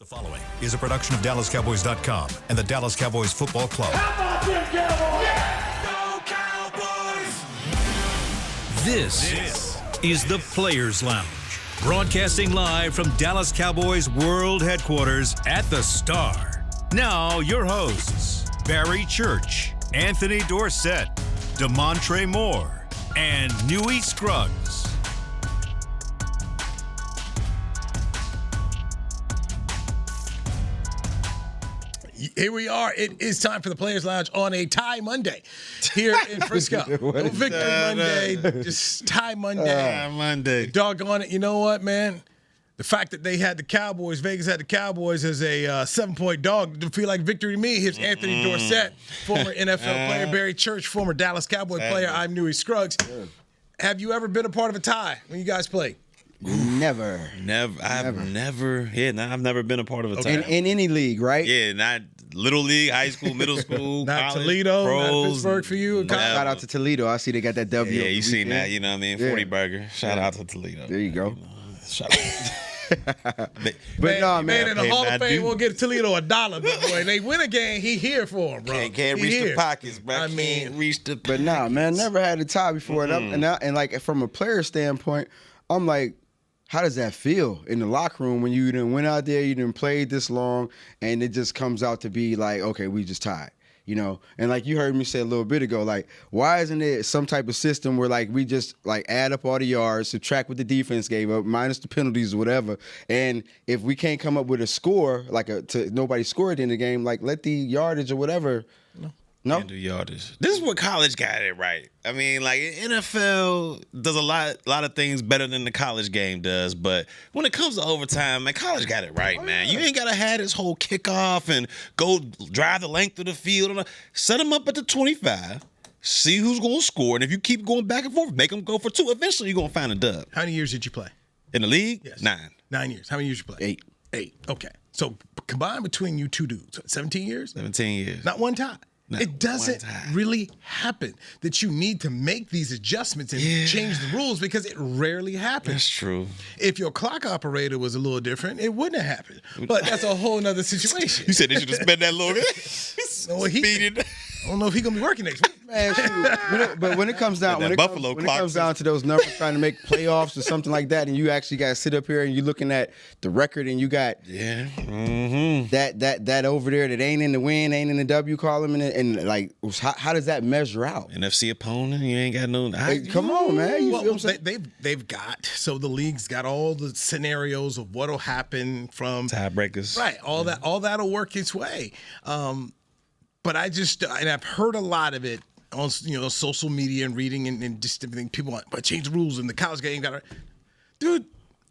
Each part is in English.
The following is a production of DallasCowboys.com and the Dallas Cowboys Football Club. How about them Cowboys? Yeah! Go Cowboys! This is the Players Lounge, broadcasting live from Dallas Cowboys World Headquarters at the Star. Now, your hosts, Barry Church, Anthony Dorsett, Damontre Moore, and Newy Scruggs. Here we are. It is time for the Players Lounge on a tie Monday here in Frisco. No Victory Monday, just tie Monday. Monday. Doggone it. You know what, man? The fact that they had the Cowboys, Vegas had the Cowboys as a 7-point dog, to feel like victory to me. Here's Anthony Dorsett, former NFL player, Barry Church, former Dallas Cowboy player. I'm Newy Scruggs. Have you ever been a part of a tie when you guys played? Never. I've never been a part of a tie. In any league, right? Yeah, not little league, high school, middle school, Not college, Toledo, pros, not Pittsburgh for you. Shout out to Toledo. I see they got that W. Yeah, you seen that, you know what I mean? 40 Yeah. burger. Shout out to Toledo. There you go. Shout out. But no, man, in the Hall of Fame, dude. we'll give Toledo $1, big boy. They win a game, he here for him, bro. Can't He reach here. the pockets, bro. I mean, Can't reach the But nah, man, never had a tie before. And like from a player standpoint, I'm like, how does that feel in the locker room when you didn't went out there, you didn't play this long, and it just comes out to be like, okay, we just tied, you know? And like you heard me say a little bit ago, like, why isn't it some type of system where like we just like add up all the yards, subtract what the defense gave up, minus the penalties or whatever, and if we can't come up with a score, like nobody scored in the game, like let the yardage or whatever. No. Can't do yardage. This is what college got it right. I mean, like NFL does a lot of things better than the college game does, but when it comes to overtime, man, college got it right, man. You ain't gotta have this whole kickoff and go drive the length of the field. Set them up at the 25. See who's gonna score, and if you keep going back and forth, make them go for 2. Eventually, you're gonna find a dub. how many years did you play? In the league, Yes. 9. 9 years. How many years you play? 8. 8. Okay. So combined between you two dudes, 17 years? 17 years. Not one tie. Not It doesn't one time. really happen that you need to make these adjustments and change the rules because it rarely happens. That's true. If your clock operator was a little different, it wouldn't have happened. But that's a whole nother situation. You said they should have spent that long. No, Speeding. I don't know if he's gonna be working next week. Man, shoot. But when it comes down, That when it Buffalo comes clock down to those numbers, trying to make playoffs or something like that, and you actually got to sit up here and you're looking at the record, and you got that over there that ain't in the win, ain't in the W column, and like, how does that measure out? NFC opponent, you ain't got no. Hey, come on, man. You Well, see what I'm saying? they've got, so the league's got all the scenarios of what'll happen from Tiebreakers. right. All that'll work its way. But and I've heard a lot of it on social media and reading and just everything. People want, but change the rules in the college game. Dude,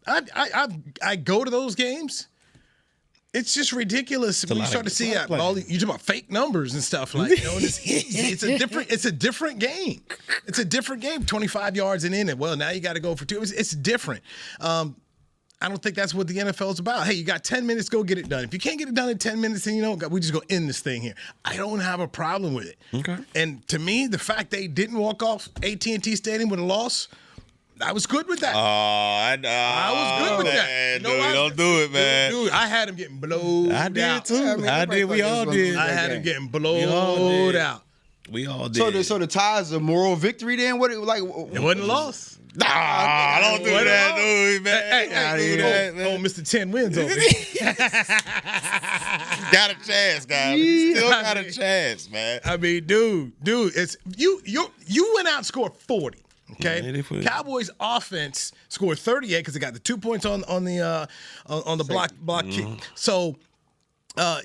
I go to those games. It's just ridiculous when you start to see you talk about fake numbers and stuff like and it's a different game. It's a different game. 25 yards and in it. Well, now you got to go for 2. It's different. I don't think that's what the NFL is about. Hey, you got 10 minutes, go get it done. If you can't get it done in 10 minutes, then we just go end this thing here. I don't have a problem with it. Okay. And to me, the fact they didn't walk off AT&T Stadium with a loss, I was good with that. I was good with that. Don't do it, man. Dude, I had him getting blowed I did out. too. I did. We all did. I had him getting blowed out. We all did. So the tie is a moral victory then? What It wasn't a loss. Nah, don't do that, dude, man. Hey, Mr. 10 wins over here. Got a chance, guys. Still got a chance, man. I mean, dude, it's you went out and scored 40. Okay, Yeah, they put it. Cowboys offense scored 38 because they got the 2 points on the block kick. So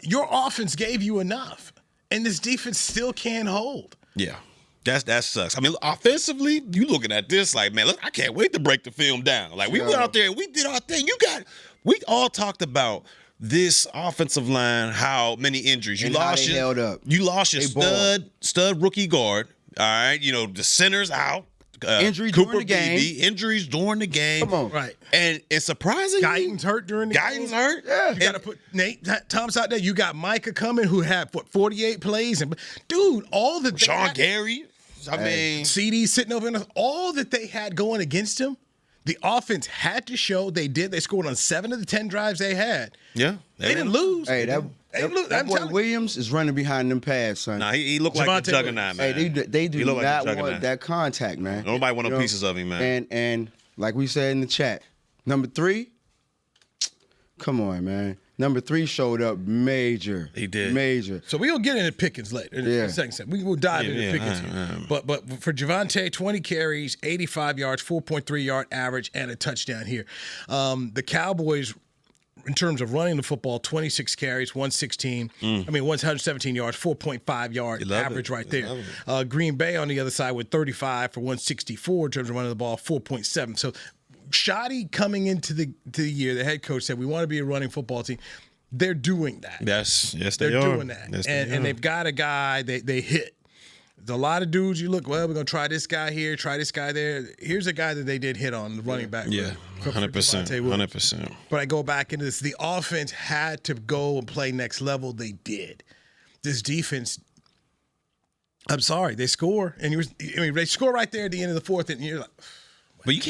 your offense gave you enough, and this defense still can't hold. Yeah. That sucks. I mean, offensively, you looking at this like, man, look, I can't wait to break the film down. Like, we went out there and we did our thing. We all talked about this offensive line, how many injuries. You lost your stud rookie guard. All right. The center's out. Injuries Cooper during the game. Beebe, injuries during the game. Come on. Right. And it's surprising. Guyton's hurt during the game. hurt. Yeah. You got to put Nate Thomas out there. You got Micah coming who had, 48 plays. And dude, all that Sean Gary. I mean, CD sitting over in all that they had going against him, The offense had to show they did. They scored on 7 of the 10 drives they had. Yeah. They didn't lose. Hey, that boy Williams is running behind them pads, son. Nah, he looked like a juggernaut, man. Hey, they do not like want that contact, man. Nobody want no pieces of him, man. And like we said in the chat, number 3, come on, man. Number 3 showed up major. He did. Major. So we'll get into Pickens later in the second set. We will dive into Pickens here. But for Javonte, 20 carries, 85 yards, 4.3 yard average, and a touchdown here. The Cowboys, in terms of running the football, 26 carries, 116. 117 yards, 4.5 yard average right there. Green Bay on the other side with 35 for 164 in terms of running the ball, 4.7. So shoddy coming into the year. The head coach said, we want to be a running football team. They're doing that. Yes, they're doing that. Yes, and they've got a guy they hit. There's a lot of dudes you look, well, we're going to try this guy here, try this guy there. Here's a guy that they did hit on, the running back. Yeah, 100%. 100%. But I go back into this. The offense had to go and play next level. They did. This defense, I'm sorry, they score. And they score right there at the end of the fourth, and you're like, but you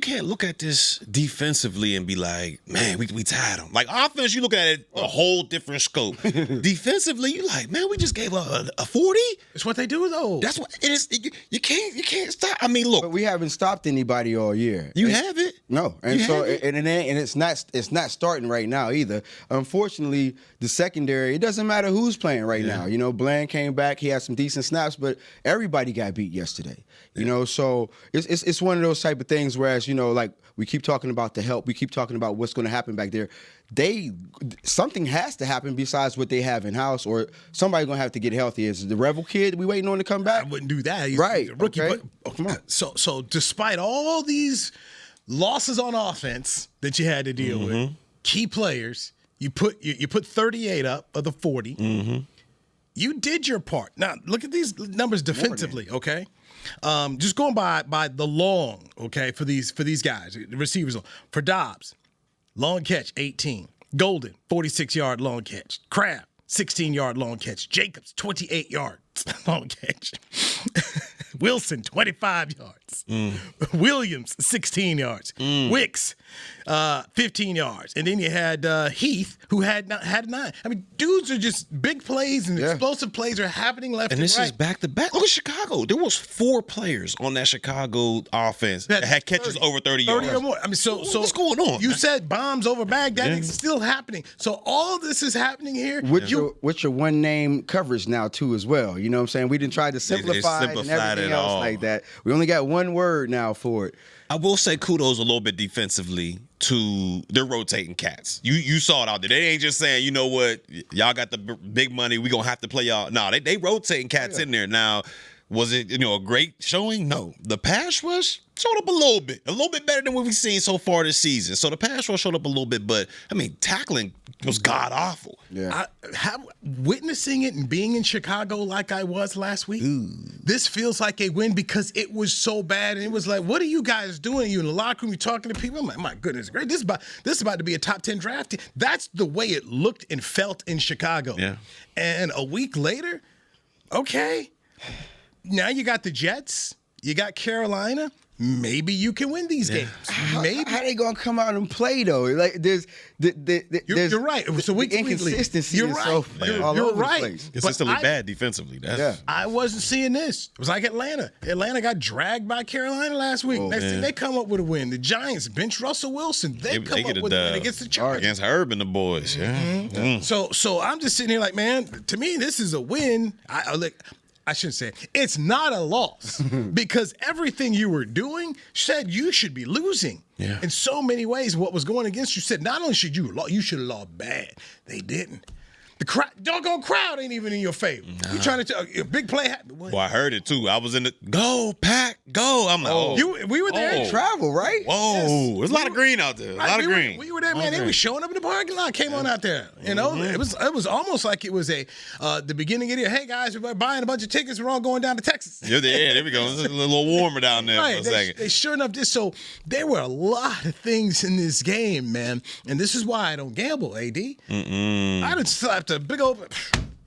can't look at this defensively and be like, man, we tied them. Like offense, you look at it a whole different scope. Defensively, you like, man, we just gave up a 40. It's what they do though. That's what it is. You can't stop. I mean, look, but we haven't stopped anybody all year. You haven't? No, and it's not starting right now either. Unfortunately, the secondary, it doesn't matter who's playing right now. You know, Bland came back, he had some decent snaps, but everybody got beat yesterday. You know, so it's one of those type of things. Whereas, you know, like we keep talking about the help, we keep talking about what's going to happen back there. Something has to happen besides what they have in house, or somebody's going to have to get healthy. Is the Rebel kid we waiting on to come back? I wouldn't do that. He's a rookie. Okay. But, come on. So despite all these losses on offense that you had to deal with, key players, you put 38 up of the 40. You did your part. Now look at these numbers defensively. Okay. Just going by the long, okay, for these guys, the receivers. For Dobbs, long catch, 18. Golden, 46-yard long catch. Kraft, 16-yard long catch. Jacobs, 28 yards long catch. Wilson, 25 yards. Williams, 16 yards. Wicks, 15 yards. And then you had Heath, who had 9. I mean, dudes are just big plays and explosive plays are happening left and right. And this is back-to-back. Look at Chicago. There was 4 players on that Chicago offense that had catches over 30 yards. 30 or more. I mean, so what's going on? You said bombs over Baghdad. It's still happening. So all this is happening here. With your one-name coverage now, too, as well. You know what I'm saying? We didn't try to simplify it and everything else like that. We only got one word now for it. I will say kudos a little bit defensively to their rotating cats. You saw it out there. They ain't just saying, you know what, y'all got the big money, we gonna have to play y'all. No, they rotating cats in there. Now, was it a great showing? No. The pass rush showed up a little bit better than what we've seen so far this season. So the pass rush showed up a little bit, but I mean, tackling was god awful. Yeah. Witnessing it and being in Chicago like I was last week, this feels like a win because it was so bad. And it was like, what are you guys doing? You in the locker room, you talking to people? I'm like, my goodness, great. This is about to be a top 10 draft. That's the way it looked and felt in Chicago. Yeah. And a week later, okay, now you got the Jets, you got Carolina. Maybe you can win these games. Maybe. How they gonna come out and play though? Like there's you're right. So we inconsistency. You're right. You're right. Consistently bad defensively. I wasn't seeing this. It was like Atlanta. Atlanta got dragged by Carolina last week. Next thing they come up with a win. The Giants bench Russell Wilson. They come up with a win against the Chargers. Against Herb and the boys. So I'm just sitting here like, man, to me this is a win. I shouldn't say it. It's not a loss because everything you were doing said you should be losing. Yeah. In so many ways, what was going against you said not only should you should have lost bad. They didn't. The doggone crowd ain't even in your favor. You trying to tell a big play happened. Well, I heard it too. I was in the go pack go. I'm like, we were there. Travel, right? Whoa, Yes. There's a lot of green out there. Right, A lot of green. We were there, man. They were showing up in the parking lot. Came on out there. You know, it was almost like it was the beginning of the year. Hey guys, we're buying a bunch of tickets. We're all going down to Texas. Yeah, there we go. It's a little warmer down there for a second. They sure enough did. So there were a lot of things in this game, man. And this is why I don't gamble, AD. I done slapped a big old.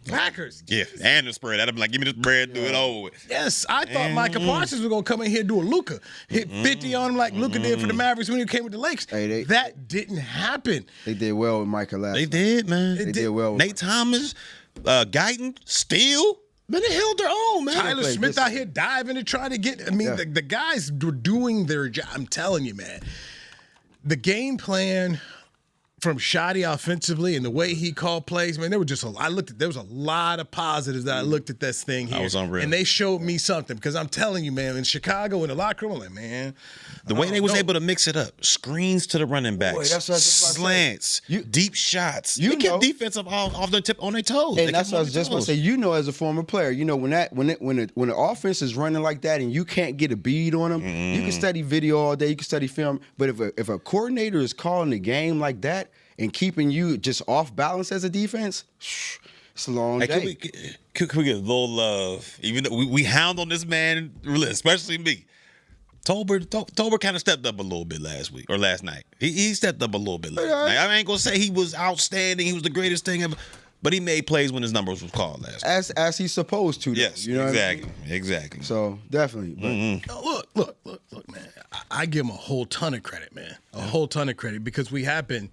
Packers. Yeah, and the spread. I'd be like, give me this bread, do it over with. Yes, I thought Micah Parsons was going to come in here and do a Luka. Hit 50 on him like Luka did for the Mavericks when he came with the Lakers. That didn't happen. They did well with Micah last They did, man. They did well. Nate Thomas, Guyton, Steele. Man, they held their own, man. Tyler Smith out here diving and trying to get. I mean, the guys were doing their job. I'm telling you, man. The game plan from Shotty offensively and the way he called plays, man, there was a lot of positives that I looked at this thing here. I was unreal. And they showed me something because I'm telling you, man, in Chicago in the locker room, I'm like, man. The way they was able to mix it up, screens to the running backs, Boy, that's what I was just about to say. slants, deep shots. You They kept know. defense off their tip on their toes. And that's what I was just going to say. You know, as a former player, you know when the offense is running like that and you can't get a bead on them, you can study video all day, you can study film. But if a coordinator is calling the game like that and keeping you just off balance as a defense, it's a long day. Could we get a little love? Even though we hound on this man, especially me. Tolbert kind of stepped up a little bit last night. He stepped up a little bit last night. I ain't gonna say he was outstanding. He was the greatest thing ever, but he made plays when his numbers was called last night. As he's supposed to. Yes, you know exactly, what I mean? exactly. So definitely. But Look, man. I give him a whole ton of credit, man. A whole ton of credit because we have been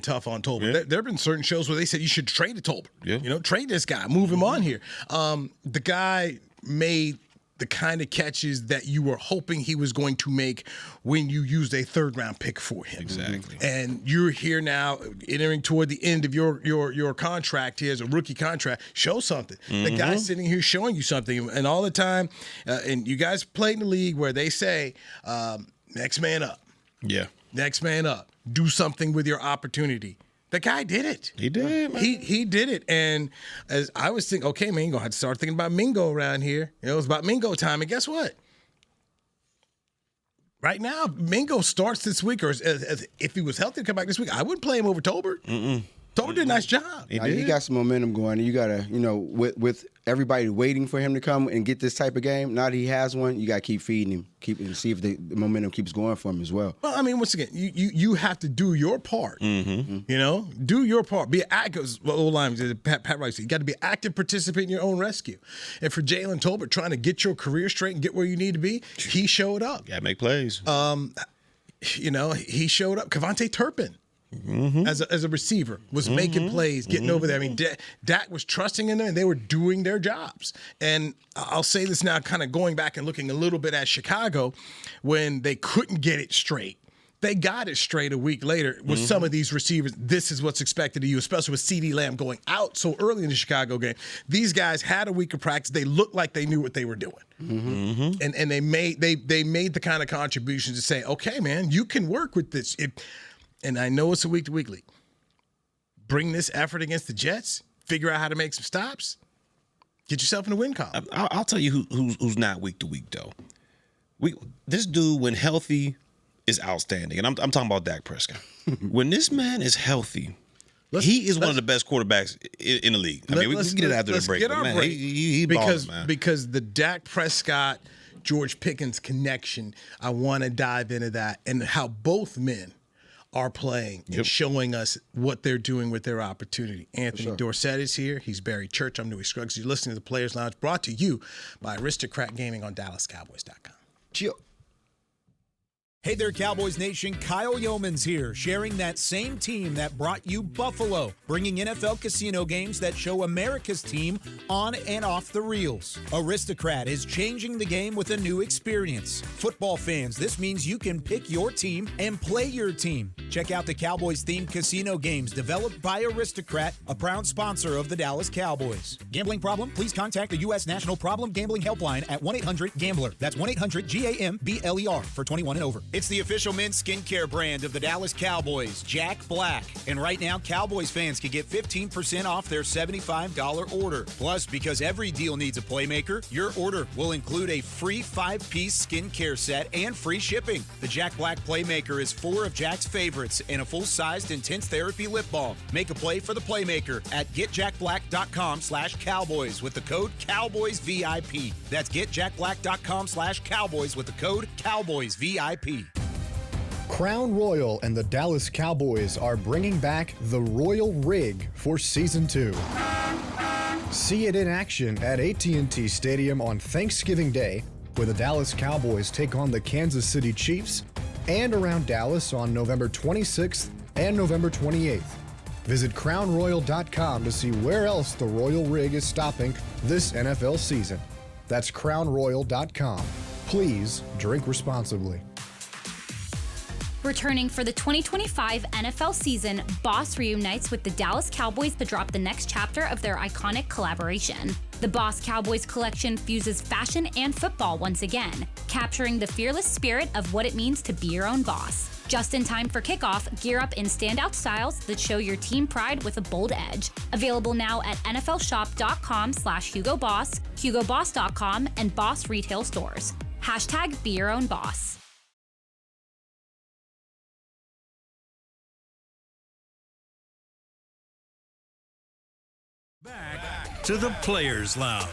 tough on Tolbert. Yeah. There have been certain shows where they said you should trade a Tolbert. Yeah. You know, trade this guy, move him on here. The guy made the kind of catches that you were hoping he was going to make when you used a third-round pick for him. Exactly. And you're here now, entering toward the end of your contract here as a rookie contract. Show something. The guy's sitting here showing you something. And all the time, and you guys played in the league where they say, next man up. Yeah. Next man up. Do something with your opportunity. The guy did it. He did, man. He did it. And as I was thinking, okay, man, you're going to have to start thinking about Mingo around here. You know, it's about Mingo time. And guess what? Right now, Mingo starts this week, or if he was healthy to come back this week, I wouldn't play him over Tolbert. Tolbert did a nice job. He got some momentum going. And you got to, you know, with everybody waiting for him to come and get this type of game, now that he has one, you got to keep feeding him, see if the momentum keeps going for him as well. Well, I mean, once again, you have to do your part. You know, do your part. Be active. Old line, Pat Rice. You got to be an active participant in your own rescue. And for Jalen Tolbert trying to get your career straight and get where you need to be, he showed up. Got to make plays. You know, he showed up. Kevontae Turpin. As a receiver, was making plays, getting over there. I mean, Dak was trusting in them, and they were doing their jobs. And I'll say this now, kind of going back and looking a little bit at Chicago, when they couldn't get it straight. They got it straight a week later with some of these receivers. This is what's expected of you, especially with CeeDee Lamb going out so early in the Chicago game. These guys had a week of practice. They looked like they knew what they were doing. And they made the kind of contributions to say, okay, man, you can work with this. And I know it's a week-to-week league. Bring this effort against the Jets. Figure out how to make some stops. Get yourself in the win column. I'll tell you who's not week-to-week, though. This dude, when healthy, is outstanding. And I'm talking about Dak Prescott. When this man is healthy, he is one of the best quarterbacks in the league. I mean, we can get it after the break. Get our man, break. He balls, man. Because the Dak Prescott, George Pickens connection, I want to dive into that and how both men are playing and showing us what they're doing with their opportunity. Anthony Dorsett is here. He's Barry Church. I'm Newy Scruggs. You're listening to the Players Lounge, brought to you by Aristocrat Gaming on DallasCowboys.com. Chill. Hey there, Cowboys Nation. Kyle Yeomans here, sharing that same team that brought you Buffalo, bringing NFL casino games that show America's team on and off the reels. Aristocrat is changing the game with a new experience. Football fans, this means you can pick your team and play your team. Check out the Cowboys-themed casino games developed by Aristocrat, a proud sponsor of the Dallas Cowboys. Gambling problem? Please contact the U.S. National Problem Gambling Helpline at 1-800-GAMBLER. That's 1-800-GAMBLER for 21 and over. It's the official men's skincare brand of the Dallas Cowboys, Jack Black. And right now, Cowboys fans can get 15% off their $75 order. Plus, because every deal needs a playmaker, your order will include a free 5-piece skincare set and free shipping. The Jack Black Playmaker is 4 of Jack's favorites and a full-sized intense therapy lip balm. Make a play for the Playmaker at getjackblack.com/Cowboys with the code CowboysVIP. That's getjackblack.com/Cowboys with the code CowboysVIP. Crown Royal and the Dallas Cowboys are bringing back the Royal Rig for Season 2. See it in action at AT&T Stadium on Thanksgiving Day, where the Dallas Cowboys take on the Kansas City Chiefs, and around Dallas on November 26th and November 28th. Visit crownroyal.com to see where else the Royal Rig is stopping this NFL season. That's crownroyal.com. Please drink responsibly. Returning for the 2025 NFL season, Boss reunites with the Dallas Cowboys to drop the next chapter of their iconic collaboration. The Boss Cowboys collection fuses fashion and football once again, capturing the fearless spirit of what it means to be your own boss. Just in time for kickoff, gear up in standout styles that show your team pride with a bold edge. Available now at nflshop.com/HugoBoss, HugoBoss.com, and Boss retail stores. # Be Your Own Boss. Back to the Players Lounge.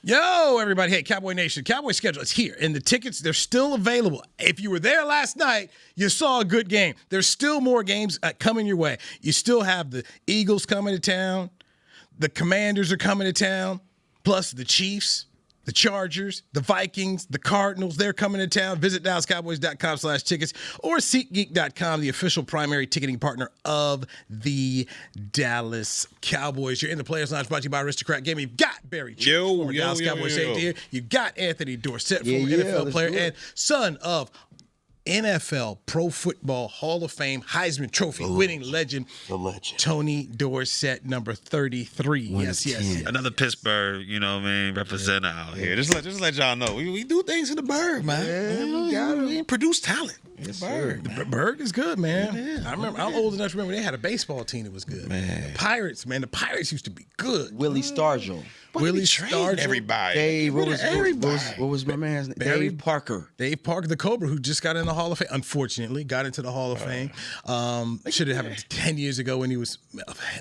Yo, everybody. Hey, Cowboy Nation. Cowboy schedule is here, and the tickets, they're still available. If you were there last night, you saw a good game. There's still more games coming your way. You still have the Eagles coming to town. The Commanders are coming to town, plus the Chiefs, the Chargers, the Vikings, the Cardinals. They're coming to town. Visit DallasCowboys.com/tickets or SeatGeek.com, the official primary ticketing partner of the Dallas Cowboys. You're in the Players Lounge, brought to you by Aristocrat Gaming. You've got Barry Church, former Dallas Cowboys safety here. You've got Anthony Dorsett, former NFL player and son of NFL Pro Football Hall of Fame Heisman Trophy winning legend, Tony Dorsett, number 33. Yes. Another Pittsburgh, you know what I mean, representative out here. Just let y'all know. We do things in the Burgh, man. We produce talent. Yes, Burgh. The Burgh is good, man. Yeah. I remember, I'm old enough to remember they had a baseball team that was good. Man. The Pirates used to be good. Willie Stargell. Willie Stargell. Everybody. Dave, what was my man's name? Dave Parker. Dave Parker, the Cobra, who just got in the Hall of Fame. Unfortunately, got into the Hall of Fame. Should have happened 10 years ago when he was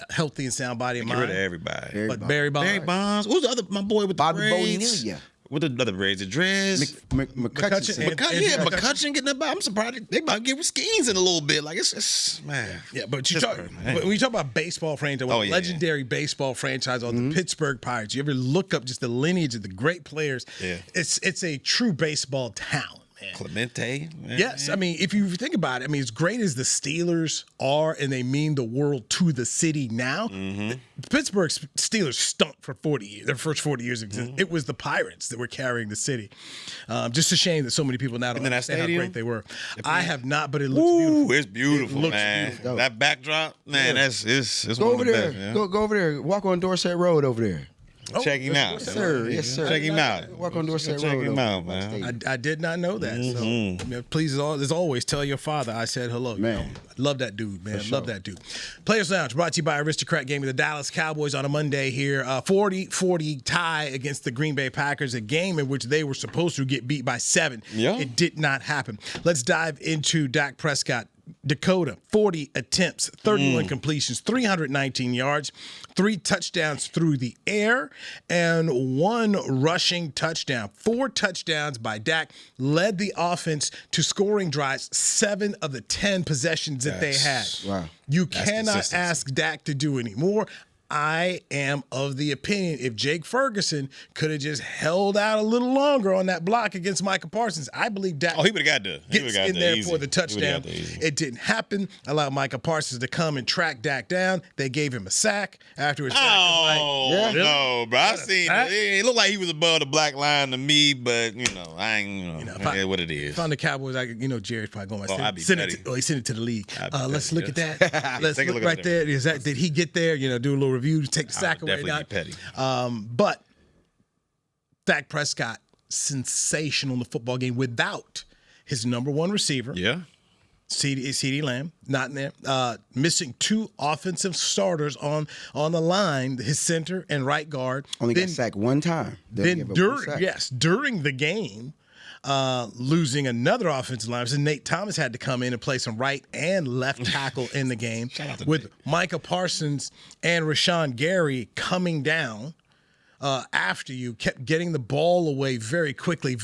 healthy and sound body and mind. Get rid of everybody. But Barry Bonds. Barry Bonds. Who's the other, my boy with Bobby the braids? Bonilla. With the other braids, the dreads. McCutcheon getting about. I'm surprised they about to get Skeens in a little bit. Like it's man. Yeah, but when you talk about baseball franchise, legendary baseball franchise on the Pittsburgh Pirates, you ever look up just the lineage of the great players? Yeah. It's a true baseball talent. Man. Clemente. Man. Yes. I mean, if you think about it, I mean, as great as the Steelers are and they mean the world to the city now, the Pittsburgh Steelers stunk for 40 years, their first 40 years of existence. It was the Pirates that were carrying the city. Just a shame that so many people now don't understand how great they were. I have not, but it looks beautiful. It's beautiful, man. Beautiful. That backdrop, man, it's go one over of the there. best, man. Go over there. Walk on Dorset Road over there. Check him out. Yes, sir. Yes, sir. Check him out. Walk on Dorsett Road. Check him out, man. I did not know that. So please, as always, tell your father I said hello. Man. You know, love that dude, man. Love that dude. Players Lounge brought to you by Aristocrat Gaming. The Dallas Cowboys on a Monday here. 40-40 tie against the Green Bay Packers, a game in which they were supposed to get beat by 7. Yeah. It did not happen. Let's dive into Dak Prescott. Dakota, 40 attempts, 31 completions, 319 yards, 3 touchdowns through the air, and 1 rushing touchdown. 4 touchdowns by Dak led the offense to scoring drives 7 of the 10 possessions that they had. Wow. You cannot ask Dak to do any more. I am of the opinion if Jake Ferguson could have just held out a little longer on that block against Micah Parsons, I believe Dak he would have got there. Gets in there for the touchdown. It didn't happen. Allowed Micah Parsons to come and track Dak down. They gave him a sack afterwards. No, bro. I seen it. It looked like he was above the black line to me, but I ain't what it is. Found the Cowboys. Jerry's probably going to he sent it to the league. Let's look at that. Let's look right there. Did he get there? Do a little review, take the sack away. Definitely petty. But Dak Prescott, sensational in the football game without his number 1 receiver. Yeah. CeeDee Lamb, not in there. Missing 2 offensive starters on the line, his center and right guard. Only got sacked 1 time. During the game, losing another offensive line. So Nate Thomas had to come in and play some right and left tackle in the game with Nate. Micah Parsons and Rashawn Gary coming down after you, kept getting the ball away very quickly.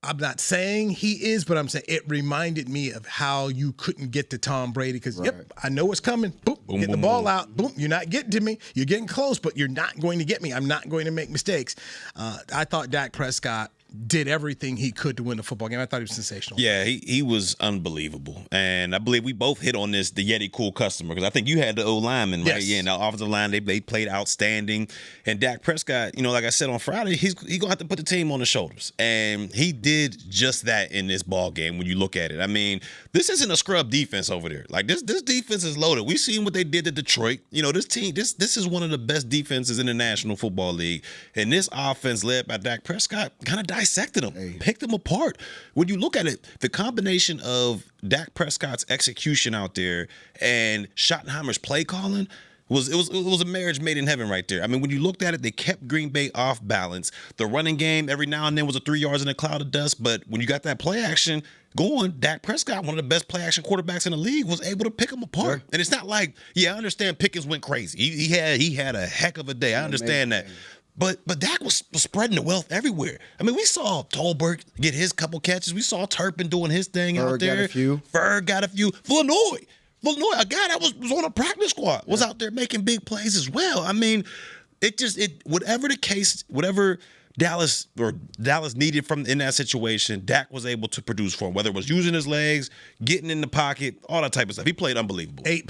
I'm not saying he is, but I'm saying it reminded me of how you couldn't get to Tom Brady because, I know what's coming. Boom, get the ball out. Boom, you're not getting to me. You're getting close, but you're not going to get me. I'm not going to make mistakes. I thought Dak Prescott did everything he could to win the football game. I thought he was sensational. Yeah, he was unbelievable. And I believe we both hit on this, the Yeti cool customer, because I think you had the O-lineman, right? Yes. Yeah, and the offensive line, they played outstanding. And Dak Prescott, like I said on Friday, he's going to have to put the team on his shoulders. And he did just that in this ball game when you look at it. I mean, this isn't a scrub defense over there. Like, this defense is loaded. We've seen what they did to Detroit. This team, this is one of the best defenses in the National Football League. And this offense led by Dak Prescott kind of dissected them, picked them apart. When you look at it, the combination of Dak Prescott's execution out there and Schottenheimer's play calling was a marriage made in heaven right there. I mean, when you looked at it, they kept Green Bay off balance. The running game every now and then was a 3 yards in a cloud of dust, but when you got that play action going, Dak Prescott, one of the best play action quarterbacks in the league, was able to pick them apart. Sure. And it's not like, I understand Pickens went crazy. He had a heck of a day. I understand that. But Dak was spreading the wealth everywhere. I mean, we saw Tolbert get his couple catches. We saw Turpin doing his thing out there. Ferg got a few. Villanoy, a guy that was on a practice squad, was out there making big plays as well. I mean, whatever the case, whatever Dallas needed in that situation, Dak was able to produce for him, whether it was using his legs, getting in the pocket, all that type of stuff. He played unbelievable. 8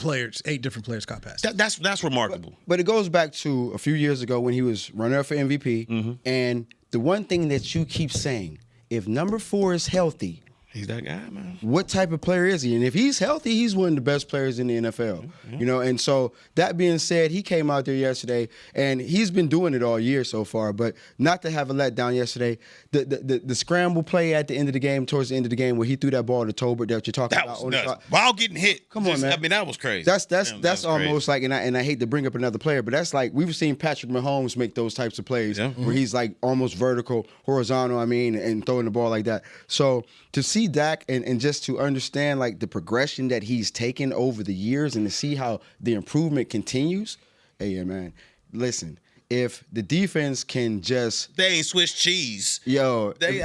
different players caught passes. That's remarkable. But it goes back to a few years ago when he was runner up for MVP. And the one thing that you keep saying, if number 4 is healthy, he's that guy, man. What type of player is he? And if he's healthy, he's one of the best players in the NFL. And so that being said, he came out there yesterday, and he's been doing it all year so far, but not to have a letdown yesterday. The scramble play at the end of the game, towards the end of the game, where he threw that ball to Tolbert that you're talking about. Was nuts. While getting hit. Come on, man. I mean, that was crazy. That's almost crazy. Like, and I hate to bring up another player, but that's like, we've seen Patrick Mahomes make those types of plays where he's like almost horizontal, and throwing the ball like that. So to see Dak and just to understand like the progression that he's taken over the years and to see how the improvement continues, man, listen, if the defense can just... They ain't Swiss cheese. But this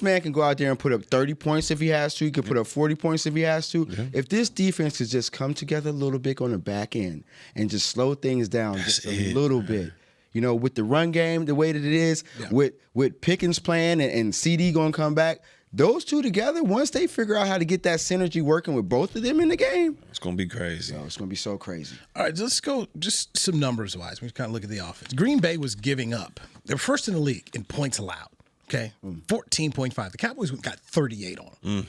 man can go out there and put up 30 points if he has to. He could put up 40 points if he has to. If this defense could just come together a little bit on the back end and just slow things down a little bit. With the run game the way that it is, with Pickens playing and CD going to come back, those two together, once they figure out how to get that synergy working with both of them in the game, it's going to be crazy. It's going to be so crazy. All right, let's go just some numbers-wise. We kind of look at the offense. Green Bay was giving up. They were first in the league in points allowed. Okay, 14.5. The Cowboys got 38 on them.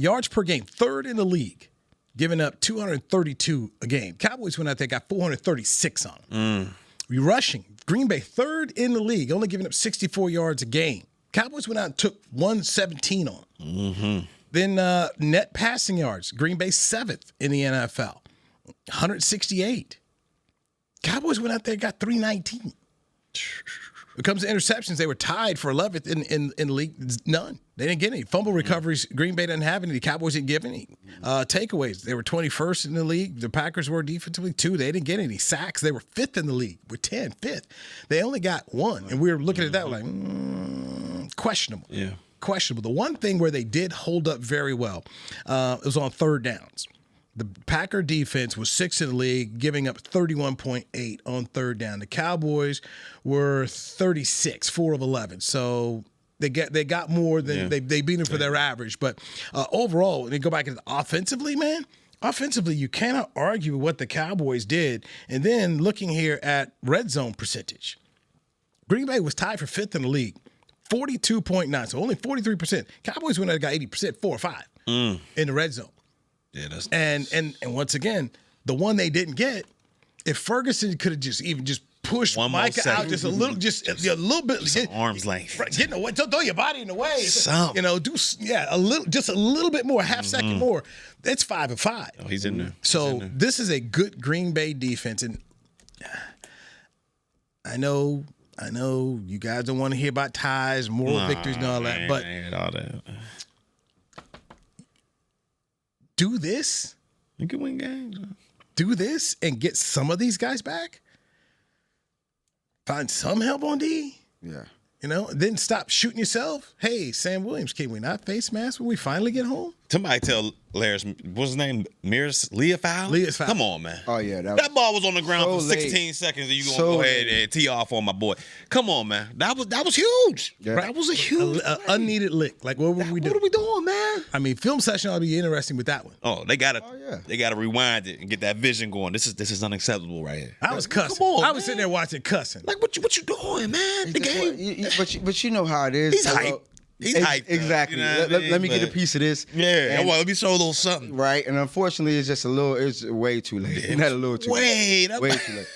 Yards per game, third in the league, giving up 232 a game. Cowboys went out there, got 436 on them. Rushing, Green Bay third in the league, only giving up 64 yards a game. Cowboys went out and took 117 on them. Then net passing yards, Green Bay 7th in the NFL, 168. Cowboys went out there and got 319. When it comes to interceptions, they were tied for 11th in the league. None. They didn't get any. Fumble recoveries, Green Bay didn't have any. The Cowboys didn't give any. Takeaways, they were 21st in the league. The Packers were defensively 2. They didn't get any. Sacks, they were 5th in the league with 10, 5th. They only got 1. And we were looking at that like, questionable. Yeah. Questionable. The one thing where they did hold up very well, it was on third downs. The Packer defense was 6th in the league, giving up 31.8 on third down. The Cowboys were 36, 4 of 11. So they got more than they beat them for their average. But overall, when you go back and offensively, man, you cannot argue with what the Cowboys did. And then looking here at red zone percentage, Green Bay was tied for 5th in the league, 42.9, so only 43%. Cowboys went out and got 80%, 4 or 5 in the red zone. Yeah, that's nice. And once again, the one they didn't get, if Ferguson could have just pushed Micah out just a little bit, get arm's length, get in the way, don't throw your body in the way. A little bit more, half second more. It's 5 of 5. Oh, he's in there. This is a good Green Bay defense, and I know I know you guys don't want to hear about ties, moral victories, and all that, but all that. do this. You can win games. Do this and get some of these guys back. Find some help on D. Yeah. Then stop shooting yourself. Hey, Sam Williams, can we not face mask when we finally get home? Somebody tell Larry's, what's his name? Leah Fowl? Come on, man. Oh, yeah. That ball was on the ground so for 16 seconds, and you going to So go ahead and tee off on my boy. Come on, man. That was huge. Yeah. That was a huge unneeded lick. Like, what were we doing? What are we doing, man? I mean, film session ought to be interesting with that one. Oh, they gotta yeah. they gotta rewind it and get that vision going. This is unacceptable right here. I was cussing. Come on, I was man. sitting there watching cussing. Like what you doing, man? The game. But you know how it is. He's hype. He's hyped up, Exactly. you know what I mean? Let me get a But- piece of this. Yeah. And- Well, let me show a little something. Right, and unfortunately, it's way too late. Not a little too late. Way too late.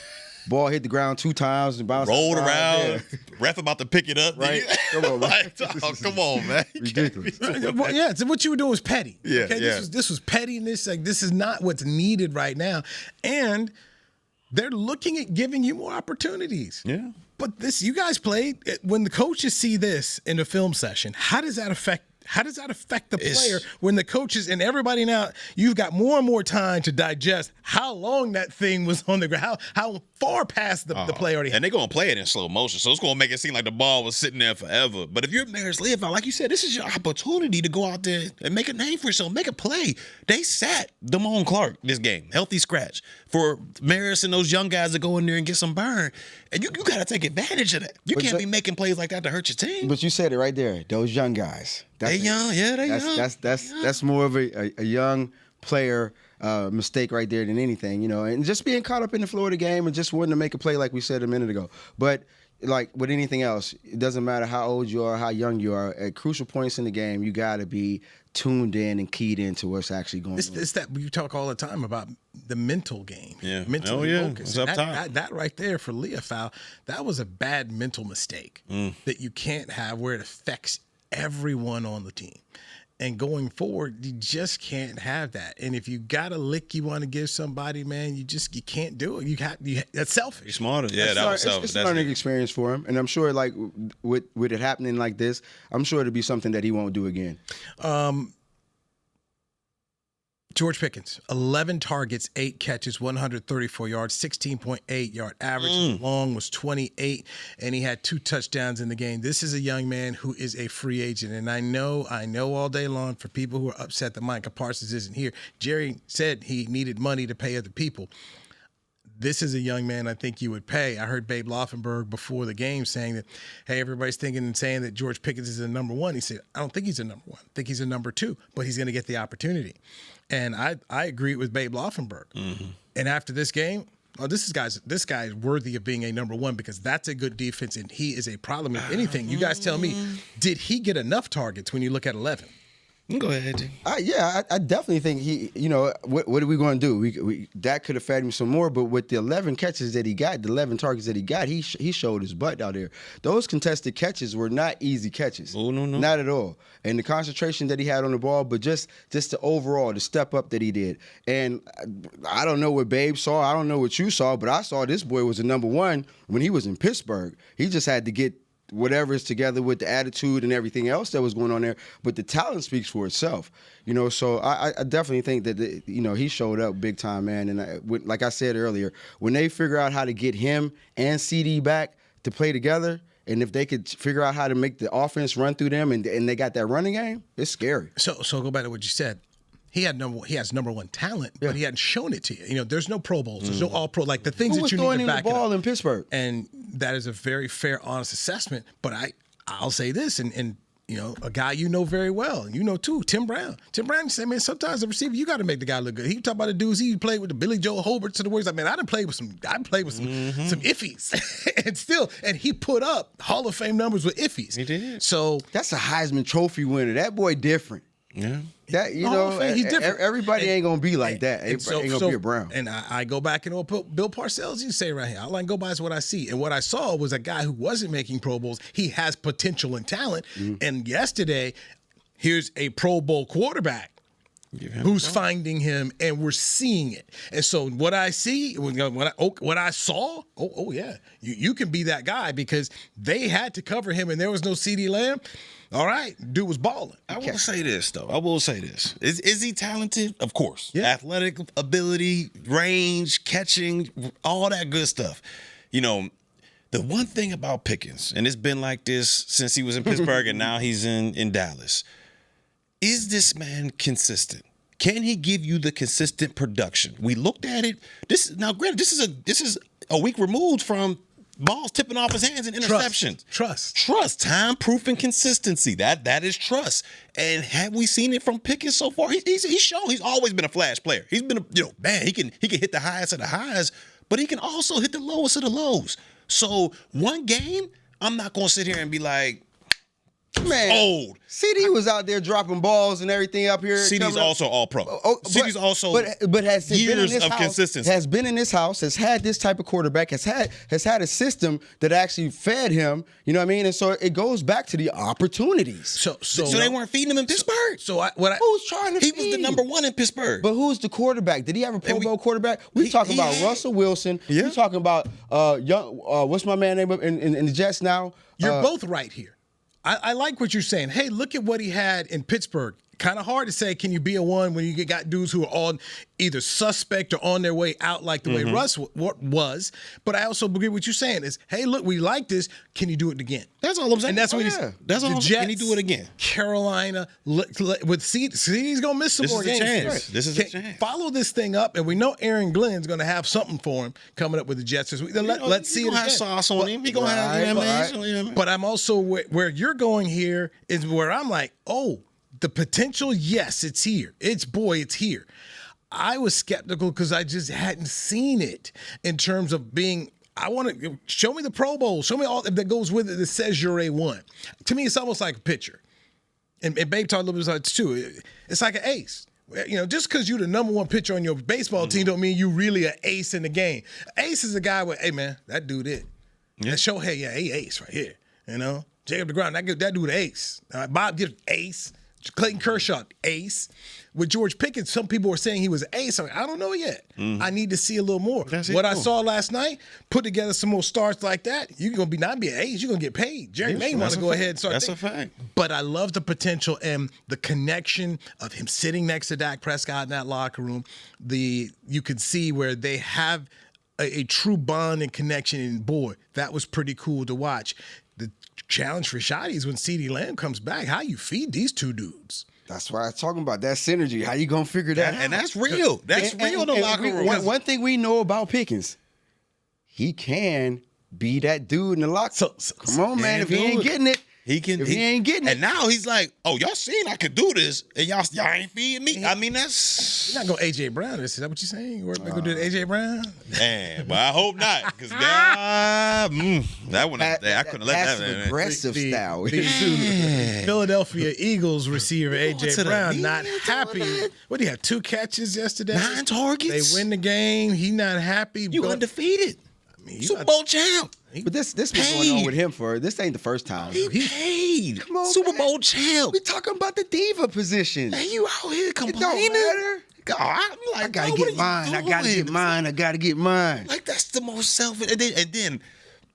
Ball hit the ground 2 times and bounced. Rolled outside. around. Yeah. Ref about to pick it up. Right. Come on, man. Like, oh, come on, man. Ridiculous. Well, yeah, so what you were doing was petty. Yeah, okay? yeah. This was pettiness. Like, this is not what's needed right now. And they're looking at giving you more opportunities. Yeah. But you guys played. When the coaches see this in the film session, how does that affect the player when the coaches and everybody now, you've got more and more time to digest how long that thing was on the ground, how far past the play already. And they're going to play it in slow motion, so it's going to make it seem like the ball was sitting there forever. But if you're Maris Leopold, like you said, this is your opportunity to go out there and make a name for yourself, make a play. They sat Damone Clark this game, healthy scratch, for Maris and those young guys to go in there and get some burn. And you got to take advantage of that. You can't be making plays like that to hurt your team. But you said it right there. Those young guys. They young, yeah, they young. That's more of a young player mistake right there than anything, and just being caught up in the flow of the game and just wanting to make a play like we said a minute ago. But like with anything else, it doesn't matter how old you are, how young you are. At crucial points in the game, you got to be tuned in and keyed into what's actually going on. It's that you talk all the time about the mental game. Yeah. Mentally focused. It's up top. That right there for Leofow, that was a bad mental mistake that you can't have where it affects everyone on the team. And going forward, you just can't have that. And if you got a lick you want to give somebody, man, you can't do it. That's selfish. You're smarter. Yeah, that was selfish. It's a learning experience for him, and I'm sure, like with it happening like this, I'm sure it'll be something that he won't do again. George Pickens, 11 targets, 8 catches, 134 yards, 16.8 yard average. Long was 28, and he had 2 touchdowns in the game. This is a young man who is a free agent, and I know all day long for people who are upset that Micah Parsons isn't here. Jerry said he needed money to pay other people. This is a young man I think you would pay. I heard Babe Laufenberg before the game saying that, hey, everybody's thinking and saying that George Pickens is a number 1. He said, I don't think he's a number 1. I think he's a number 2, but he's going to get the opportunity. And I agree with Babe Laufenberg. Mm-hmm. And after this game, this guy is worthy of being a number 1 because that's a good defense and he is a problem. If anything, you guys tell me, did he get enough targets when you look at 11? Go ahead, G. I definitely think he, what are we going to do? We that could have fed him some more, but with the 11 catches that he got, the 11 targets that he got, he showed his butt out there. Those contested catches were not easy catches. Oh, no. Not at all. And the concentration that he had on the ball, but just the overall, the step up that he did. And I don't know what Babe saw. I don't know what you saw, but I saw this boy was a number 1 when he was in Pittsburgh. He just had to get whatever is together with the attitude and everything else that was going on there, but the talent speaks for itself, So I definitely think that he showed up big time, man. And like I said earlier, when they figure out how to get him and CD back to play together, and if they could figure out how to make the offense run through them, and they got that running game, it's scary. So go back to what you said. He has number 1 talent, but he hadn't shown it to you. There's no Pro Bowls, there's no All Pro, like the things that you need to back the ball it up. in Pittsburgh? And that is a very fair, honest assessment. But I'll say this, and a guy very well, too, Tim Brown. Tim Brown said, man, sometimes the receiver you got to make the guy look good. He talk about the dudes he played with, the Billy Joe Holberts to the words. I mean, I played with some iffies, and he put up Hall of Fame numbers with iffies. He did. So that's a Heisman Trophy winner. That boy different. Yeah. That he's different. Everybody ain't gonna be like that. Everybody ain't gonna be a Brown. And I go back and Bill Parcells, you say right here, all I can go by is what I see. And what I saw was a guy who wasn't making Pro Bowls. He has potential and talent. Mm-hmm. And yesterday, here's a Pro Bowl quarterback who's finding him, and we're seeing it. And so what I see, what I saw, yeah, you can be that guy because they had to cover him and there was no CeeDee Lamb. All right, dude was balling. I will say this, though. Is he talented? Of course. Yeah. Athletic ability, range, catching, all that good stuff. You know, the one thing about Pickens, and it's been like this since he was in Pittsburgh and now he's in Dallas, is this man consistent? Can he give you the consistent production? We looked at it. Granted, this is a week removed from balls tipping off his hands and interceptions. Trust. Time, proof, and consistency. That is trust. And have we seen it from Pickens so far? He's shown he's always been a flash player. He's been he can hit the highest of the highs, but he can also hit the lowest of the lows. So one game, I'm not gonna sit here and be like, man, old. CD was out there dropping balls and everything up here. CD's also all pro. CD's also but has years been in this of house, consistency. Has been in this house, has had this type of quarterback, has had a system that actually fed him. You know what I mean? And so it goes back to the opportunities. So they weren't feeding him in Pittsburgh. Who's trying to feed? He was the number one in Pittsburgh. But who's the quarterback? Did he have a Pro Bowl quarterback? We talking about Russell Wilson. Yeah. We talking about young. What's my man name in the Jets now? You're both right here. I like what you're saying. Hey, look at what he had in Pittsburgh. Kind of hard to say, can you be a one when you got dudes who are on either suspect or on their way out like the way Russ was. But I also agree with what you're saying is, hey, look, we like this. Can you do it again? That's all I'm saying. And that's what That's all I'm saying. Can he do it again? Carolina, with he's going to miss some more games. This is a chance. Follow this thing up, and we know Aaron Glenn's going to have something for him coming up with the Jets this week. Then let's see it again. Have sauce on him. He going to have, But I'm also, where you're going here is where I'm like, the potential, yes, it's here. It's here. I was skeptical because I just hadn't seen it in terms of being. I want to show me the Pro Bowl. Show me all that goes with it that says you're A1. To me, it's almost like a pitcher. And Babe talked a little bit about it too. It's like an ace. You know, just because you're the number one pitcher on your baseball team don't mean you really an ace in the game. Ace is a guy with, hey man, that dude it. Yeah. Shohei, he ace right here. You know, Jacob DeGrom, that dude ace. Bob did ace. Clayton Kershaw, ace. With George Pickens, some people were saying he was an ace. I don't know yet. I need to see a little more. I saw last night, put together some more starts like that, you're going to not be an ace. You're going to get paid. Jerry May want to go ahead and start. That's a fact. But I love the potential and the connection of him sitting next to Dak Prescott in that locker room. You could see where they have a true bond and connection. And boy, that was pretty cool to watch. The challenge for Shotty is when CeeDee Lamb comes back, how you feed these two dudes. That's what I'm talking about, that synergy. How you going to figure that out? And that's real. That's real in the locker room. One thing we know about Pickens, he can be that dude in the locker room. Come on, man. If he ain't getting it, he ain't getting it. And now he's like, y'all seen I could do this, and y'all ain't feeding me. I mean, that's... You're not going A.J. Brown. Is that what you're saying? You're going to do A.J. Brown? Man, but I hope not, because that one, I couldn't let that... That's aggressive style. The Philadelphia Eagles receiver A.J. Brown not happy. What do you have, 2 catches yesterday? 9 targets. They win the game. He not happy. You undefeated. I mean, Super Bowl champ. But this been going on with him this ain't the first time. He paid. Come on, Super man. Bowl champ. We talking about the diva position. Hey, you out here complaining? It don't matter. God, I'm like, I gotta get mine. I gotta get mine. Like, that's the most selfish. And then,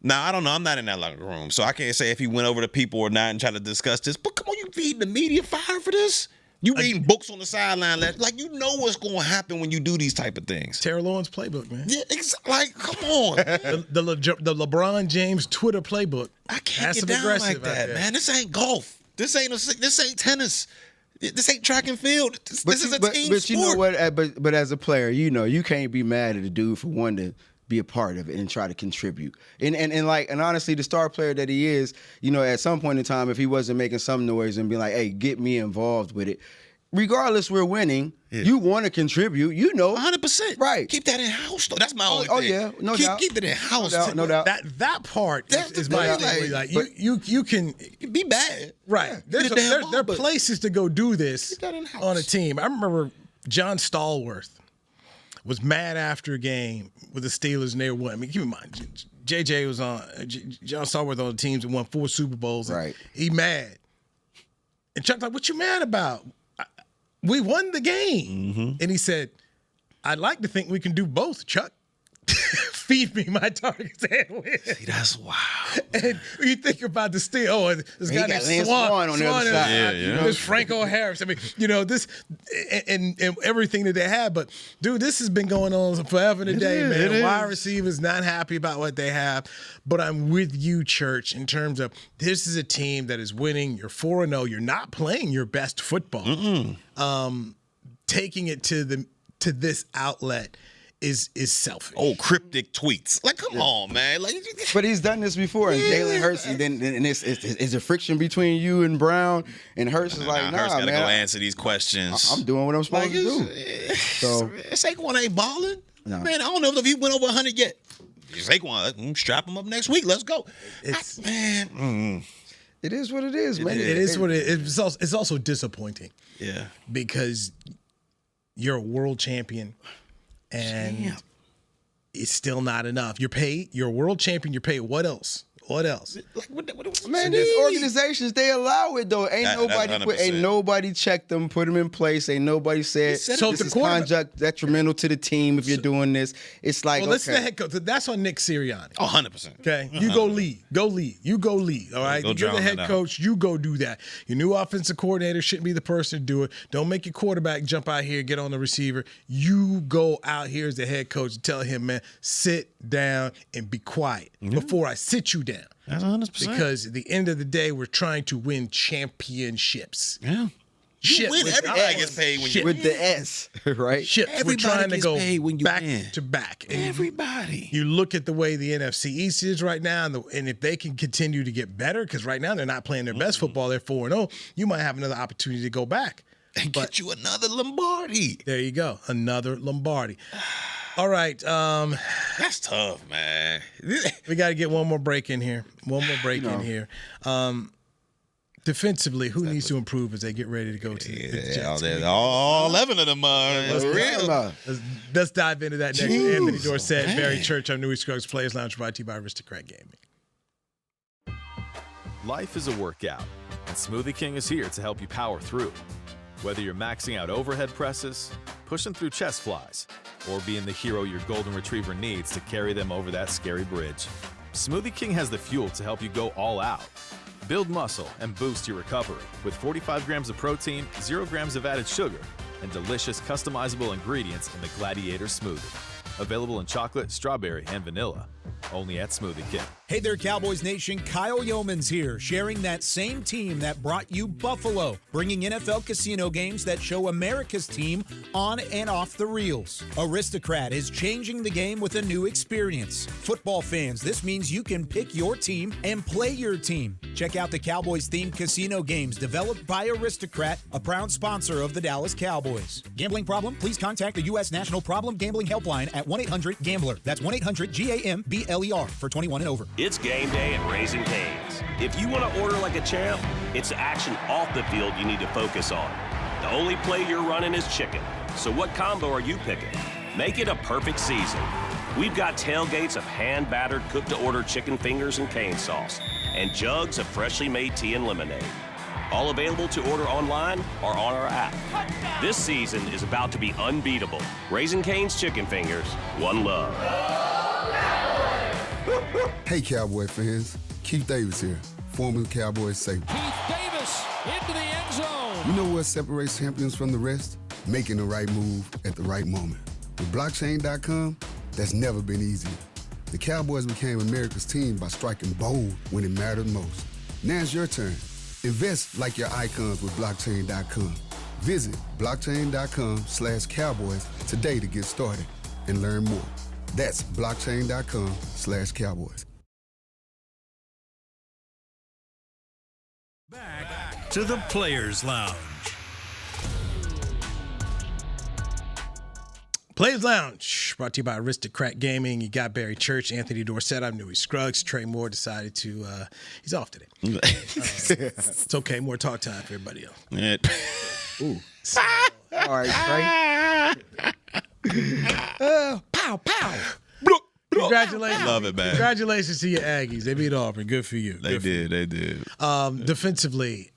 now I don't know. I'm not in that locker room, so I can't say if he went over to people or not and tried to discuss this. But come on, you feeding the media fire for this? You reading books on the sideline, like you know what's going to happen when you do these type of things. Terry Lawrence playbook, man. Yeah, like come on. the LeBron James Twitter playbook. I can't get down like that, man. This ain't golf. This ain't tennis. This ain't track and field. This is a team sport. But you know what? But as a player, you can't be mad at a dude for wanting to be a part of it and try to contribute. And honestly, the star player that he is, at some point in time, if he wasn't making some noise and be like, hey, get me involved with it, regardless we're winning, you want to contribute, 100%. Right. Keep that in house though. That's my only thing. Oh yeah, no doubt. Keep it in house. No doubt. That part is my thing. Like you can be bad. Right. Yeah, there are places to go do this in-house. On a team. I remember John Stallworth was mad after a game with the Steelers and they won. I mean, keep in mind, JJ was on, John Stallworth on the teams that won 4 Super Bowls. Right. He mad. And Chuck's like, what you mad about? We won the game. And he said, I'd like to think we can do both, Chuck. Feed me my targets and win. See, that's wild. And you think about the steal. Oh, this guy named Swan on the other side. There's Franco Harris. I mean, this and everything that they have. But, dude, this has been going on forever and a day, man. Wide receivers not happy about what they have. But I'm with you, Church, in terms of this is a team that is winning. You're 4-0. You're not playing your best football. Taking it to this outlet is selfish. Oh, cryptic tweets. Like, come on, man. Like, but he's done this before. And Jalen Hurts, and it's a friction between you and Brown. And Hurts is like, nah, Hurts gotta man. go answer these questions. I'm doing what I'm supposed to do. So Saquon ain't balling. No. Man, I don't know if he went over 100 yet. Saquon, strap him up next week. Let's go. It is what it is, man. It is what it is. It's also disappointing. Yeah. Because you're a world champion. And it's still not enough. You're a world champion. You're paid. What else? What else? Man, these organizations, they allow it though. Ain't nobody checked them, put them in place. Ain't nobody said this is conduct detrimental to the team if you're doing this. It's like, well, listen to the head coach. That's on Nick Sirianni. Oh, 100%. Okay, you go lead. You go lead. All right, you're the head coach. You go do that. Your new offensive coordinator shouldn't be the person to do it. Don't make your quarterback jump out here, get on the receiver. You go out here as the head coach and tell him, man, sit down and be quiet before I sit you down. That's 100%. Because at the end of the day, we're trying to win championships. Yeah. You win. Everybody gets paid when you with the S, right? We're trying to go when you back win. to back. And Everybody. you look at the way the NFC East is right now, and if they can continue to get better, because right now they're not playing their best football, they're 4-0, you might have another opportunity to go back. And get you another Lombardi. There you go. Another Lombardi. All right. That's tough, man. We got to get one more break in here. Defensively, who needs to improve as they get ready to go to the Jets? All 11 of them are real. Let's dive into that next. Anthony Dorsett, Barry Church on Newy Scruggs Players Lounge, brought to you by Aristocrat Gaming. Life is a workout, and Smoothie King is here to help you power through. Whether you're maxing out overhead presses, pushing through chest flies, or being the hero your golden retriever needs to carry them over that scary bridge, Smoothie King has the fuel to help you go all out. Build muscle and boost your recovery with 45 grams of protein, 0 grams of added sugar, and delicious customizable ingredients in the Gladiator Smoothie. Available in chocolate, strawberry, and vanilla. Only at Smoothie King. Hey there, Cowboys Nation. Kyle Yeomans here, sharing that same team that brought you Buffalo, bringing NFL casino games that show America's team on and off the reels. Aristocrat is changing the game with a new experience. Football fans, this means you can pick your team and play your team. Check out the Cowboys-themed casino games developed by Aristocrat, a proud sponsor of the Dallas Cowboys. Gambling problem? Please contact the U.S. National Problem Gambling Helpline at 1-800-GAMBLER. That's 1-800-GAMBLER for 21 and over. It's game day at Raising Cane's. If you want to order like a champ, it's the action off the field you need to focus on. The only play you're running is chicken. So what combo are you picking? Make it a perfect season. We've got tailgates of hand-battered, cooked-to-order chicken fingers and cane sauce, and jugs of freshly made tea and lemonade. All available to order online or on our app. This season is about to be unbeatable. Raising Cane's Chicken Fingers, one love. Hey, Cowboy fans. Keith Davis here, former Cowboys safety. Keith Davis into the end zone. You know what separates champions from the rest? Making the right move at the right moment. With blockchain.com, that's never been easier. The Cowboys became America's team by striking bold when it mattered most. Now it's your turn. Invest like your icons with blockchain.com. Visit blockchain.com/Cowboys today to get started and learn more. That's blockchain.com/Cowboys. Back to the Players Lounge. Players Lounge, brought to you by Aristocrat Gaming. You got Barry Church, Anthony Dorsett. I'm Newy Scruggs. Trey Moore decided to, he's off today. It's okay, more talk time for everybody else. Ooh. All right, Trey. Pow, pow. Congratulations. Love it, man. Congratulations to your Aggies. They beat Auburn. Good for you. They did. Defensively,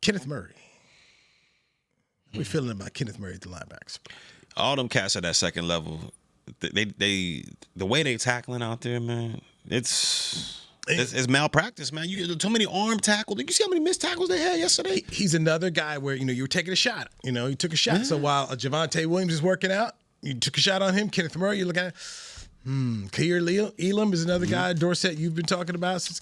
Kenneth Murray. How we feeling about Kenneth Murray at the linebackers? All them cats at that second level, they the way they tackling out there, man, it's malpractice, man. You get too many arm tackles. You see how many missed tackles they had yesterday? He's another guy where, you were taking a shot. You took a shot. Yeah. So while Javonte Williams is working out, you took a shot on him. Kenneth Murray, you're looking at Kair Elam is another guy. Dorsett, you've been talking about. It's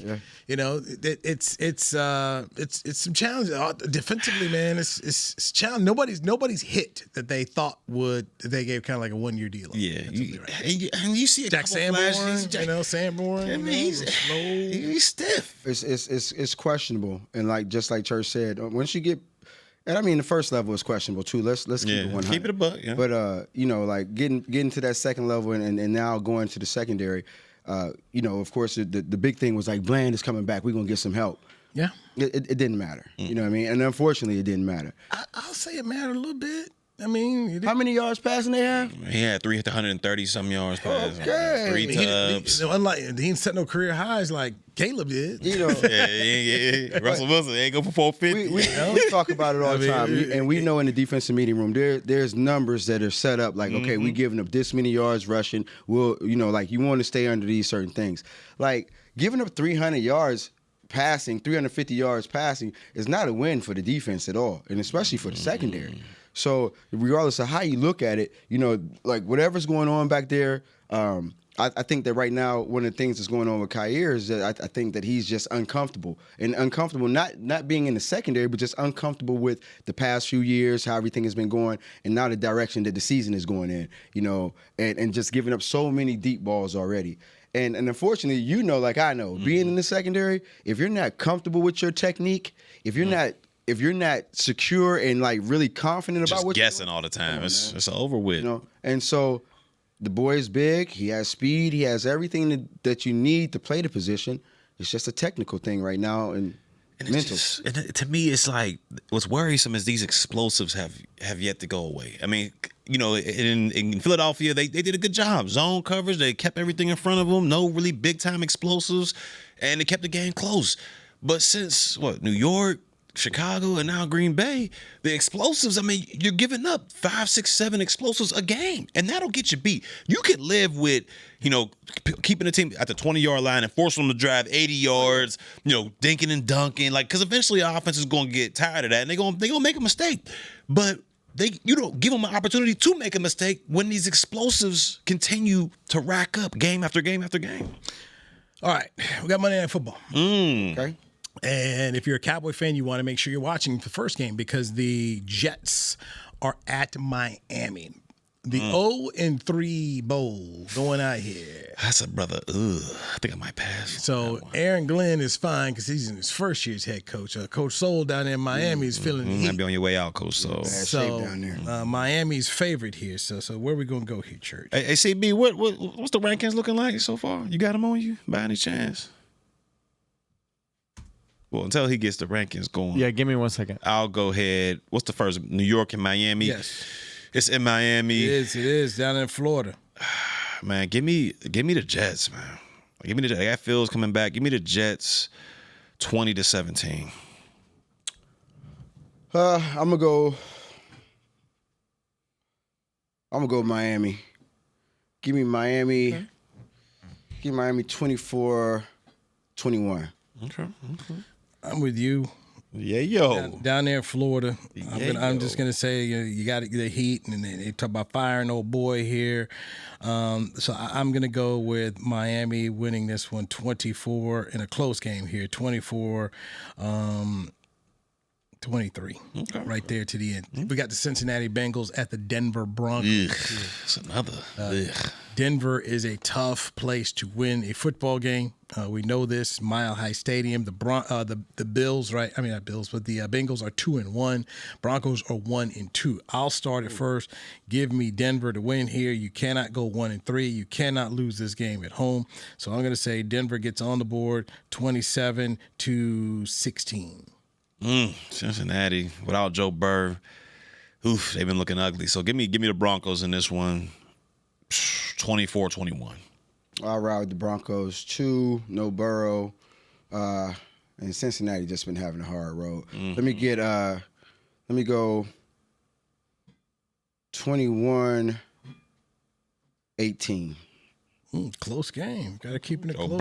some challenge defensively, man. It's challenge. Nobody's hit that they thought they gave kind of like a 1-year deal. Yeah, and you see a Jack couple flashes. Sanborn. I mean, he's stiff. It's questionable, and just like Church said, once you get. And I mean, the first level is questionable too. Let's keep it 100. Keep it a buck. Yeah. But getting to that second level and now going to the secondary, of course the big thing was Bland is coming back. We're gonna get some help. Yeah. It didn't matter. You know what I mean? And unfortunately, it didn't matter. I'll say it mattered a little bit. I mean, how many yards passing they have? He had 330-some yards passing. Okay. 3 tubs. Unlike he didn't set no career highs like Caleb did. Yeah. Russell Wilson ain't go for 450. We talk about it all the time, and we know in the defensive meeting room there's numbers that are set up okay, we giving up this many yards rushing. We'll you want to stay under these certain things. Giving up 300 yards passing, 350 yards passing is not a win for the defense at all, and especially for the secondary. So regardless of how you look at it, whatever's going on back there, I think that right now one of the things that's going on with Kair is that I think that he's just uncomfortable. And uncomfortable not being in the secondary, but just uncomfortable with the past few years, how everything has been going, and now the direction that the season is going in, and just giving up so many deep balls already. And unfortunately, like I know, being in the secondary, if you're not comfortable with your technique, if you're not secure and really confident about what you're guessing all the time, it's over with. And so the boy is big. He has speed. He has everything that you need to play the position. It's just a technical thing right now and mental. To me, it's what's worrisome is these explosives have yet to go away. I mean, in Philadelphia, they did a good job. Zone coverage, they kept everything in front of them. No really big time explosives, and they kept the game close. But since New York, Chicago, and now Green Bay, the explosives, I mean, you're giving up 5, 6, 7 explosives a game, and that'll get you beat. You could live with, keeping the team at the 20-yard line and forcing them to drive 80 yards, dinking and dunking, because eventually our offense is going to get tired of that, and they're going to make a mistake. But you don't give them an opportunity to make a mistake when these explosives continue to rack up game after game after game. All right, we got Monday Night Football. Okay. And if you're a Cowboy fan, you want to make sure you're watching the first game because the Jets are at Miami. The 0-3 Bowl going out here. That's a brother. Ugh, I think I might pass. So Aaron Glenn is fine because he's in his first year's head coach. Coach Soul down there in Miami is feeling the heat. Might be on your way out, Coach Soul. Bad shape down there. Miami's favorite here. So where are we going to go here, Church? Hey, CB, what's the rankings looking like so far? You got them on you by any chance? Well, until he gets the rankings going. Yeah, give me 1 second. I'll go ahead. What's the first? New York and Miami? Yes. It's in Miami. It is down in Florida. Man, give me the Jets, man. Give me the Jets. I got Fields coming back. Give me the Jets 20-17. I'm gonna go Miami. Give me Miami. Okay. Give me Miami 24-21. Okay. I'm with you. Yeah, yo. Down there in Florida. I'm just going to say you got the heat, and they talk about firing old boy here. So I'm going to go with Miami winning this one 24 in a close game here, 24 23. Okay. Right there to the end. Mm-hmm. We got the Cincinnati Bengals at the Denver Broncos. That's another. Denver is a tough place to win a football game. We know this. Mile High Stadium. The Bills, right? I mean, not Bills, but the Bengals are 2-1. Broncos are 1-2. I'll start it first. Give me Denver to win here. You cannot go 1-3. You cannot lose this game at home. So I'm going to say Denver gets on the board 27-16. Cincinnati without Joe Burrow. Oof, they've been looking ugly. So give me the Broncos in this one. 24-21. I'll ride with the Broncos too. No Burrow. And Cincinnati just been having a hard road. Let me go 21-18. Close game. Got to keep it close.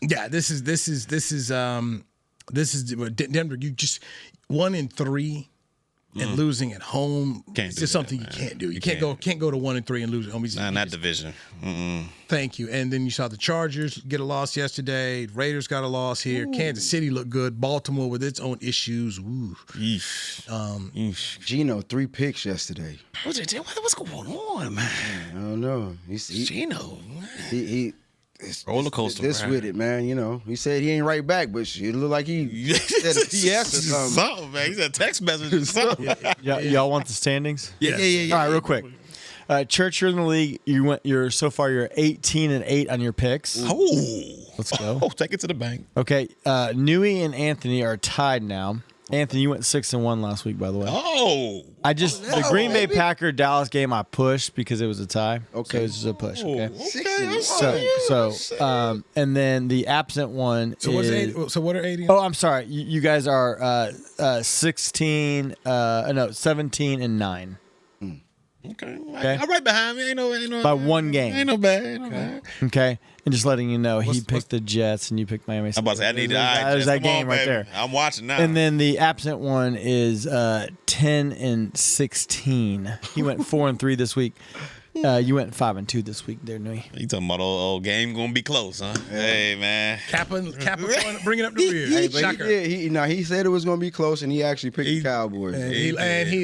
Yeah, this is Denver. You just 1-3 and losing at home. It's just something you can't do. You can't go to 1-3 and lose at home. Not in that division. Thank you. And then you saw the Chargers get a loss yesterday. Raiders got a loss here. Ooh. Kansas City looked good. Baltimore with its own issues. Ooh. Geno 3 picks yesterday. What's going on, man? I don't know. Geno. It's roller coaster. This with it, man. You know, he said he ain't right back, but it looked like he said a PS or something. Man. He said a text message or something. Y'all want the standings? Yeah. All right, real quick. Church, you're in the league. You're 18-8 on your picks. Oh, let's go. Take it to the bank. Okay, Newy and Anthony are tied now. Anthony, you went 6-1 last week, by the way. Oh, the Green Bay Packer Dallas game I pushed because it was a tie. Okay, so it's just a push. Okay. So and then the absent one. So what's 80? So what are 80? Oh, I'm sorry. You guys are 17-9. Okay. I'm right behind me. Ain't no by one game. Ain't no bad. Okay. And just letting you know, he picked the Jets and you picked Miami. I'm about to say, I need there's that game right there. I'm watching now. And then the absent one is 10-16. He went 4-3 this week. You went 5-2 this week there, Newy. You talking about old game gonna be close, huh? Yeah. Hey, man. Kappa bringing up the rear. Hey, but he said it was going to be close, and he actually picked the Cowboys. And he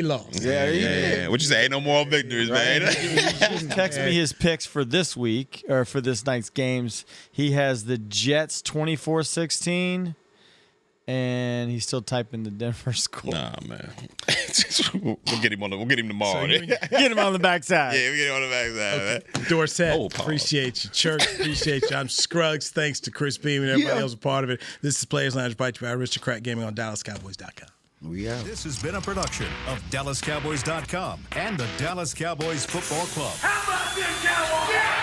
lost. Yeah, he did. What you say? Ain't no moral victories, man. He just texted me his picks for this week, or for this night's games. He has the Jets 24-16. And he's still typing the Denver score. Nah, man. We'll get him tomorrow. Get him on the backside. Yeah, we get him on the backside, man. Dorset, appreciate you. Church, appreciate you. I'm Scruggs. Thanks to Chris Beam and everybody else a part of it. This is Players Lounge brought to you by Aristocrat Gaming on DallasCowboys.com. We out. This has been a production of DallasCowboys.com and the Dallas Cowboys Football Club. How about this, Cowboys? Yeah!